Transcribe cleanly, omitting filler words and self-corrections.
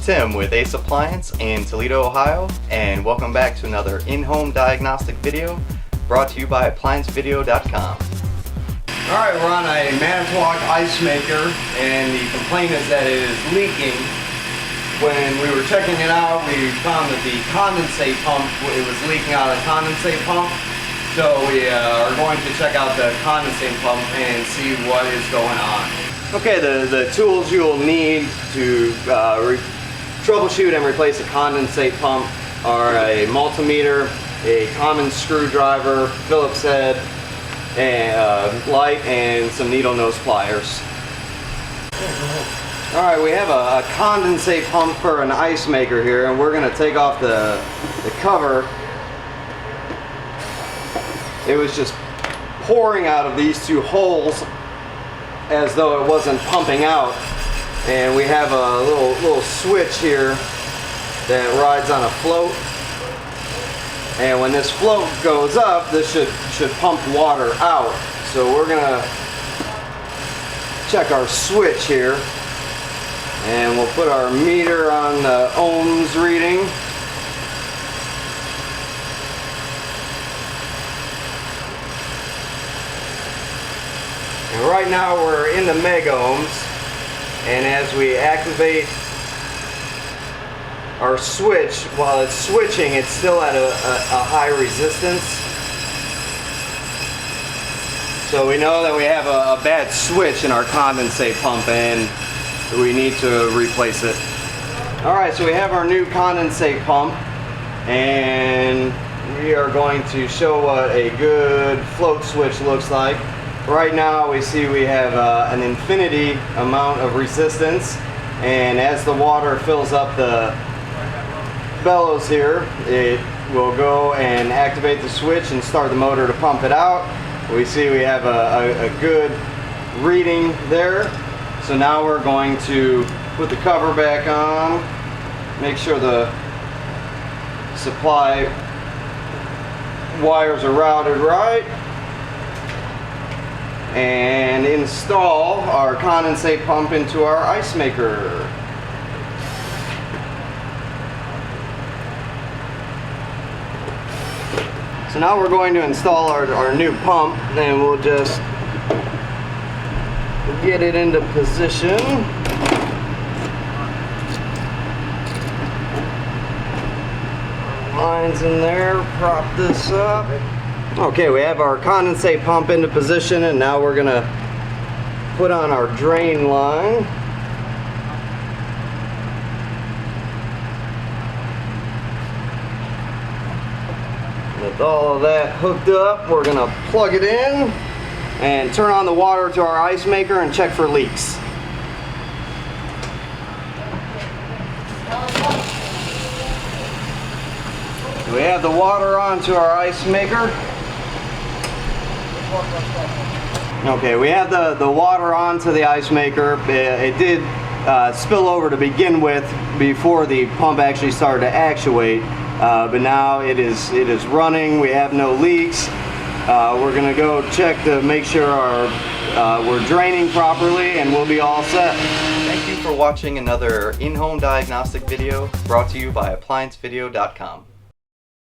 Tim with Ace Appliance in Toledo, Ohio, and welcome back to another in-home diagnostic video brought to you by ApplianceVideo.com. Alright, we're on a Manitowoc ice maker, and the complaint is that it is leaking. When we were checking it out, we found that the condensate pump, it was leaking out of the condensate pump. So we are going to check out the condensate pump and see what is going on. Okay, the tools you'll need to troubleshoot and replace a condensate pump are a multimeter, a common screwdriver, Phillips head, and light, and some needle nose pliers. Alright, we have a condensate pump for an ice maker here, and we're going to take off the cover. It was just pouring out of these two holes as though it wasn't pumping out. And we have a little switch here that rides on a float. And when this float goes up, this should pump water out. So we're gonna check our switch here. And we'll put our meter on the ohms reading. And right now we're in the mega ohms, and as we activate our switch, while it's switching, it's still at a high resistance. So we know that we have a bad switch in our condensate pump and we need to replace it. Alright, so we have our new condensate pump, and we are going to show what a good float switch looks like. Right now we see we have an infinity amount of resistance, and as the water fills up the bellows here, it will go and activate the switch and start the motor to pump it out. We see we have a good reading there. So now we're going to put the cover back on, make sure the supply wires are routed right, and install our condensate pump into our ice maker. So now we're going to install our new pump, and we'll just get it into position. Lines in there, prop this up. Okay, we have our condensate pump into position, and now we're gonna put on our drain line. With all of that hooked up, we're gonna plug it in and turn on the water to our ice maker and check for leaks. We have the water on to our ice maker. Okay, we have the water onto the ice maker. It did spill over to begin with before the pump actually started to actuate, but now it is running. We have no leaks. We're gonna go check to make sure we're draining properly, and we'll be all set. Thank you for watching another in-home diagnostic video brought to you by ApplianceVideo.com.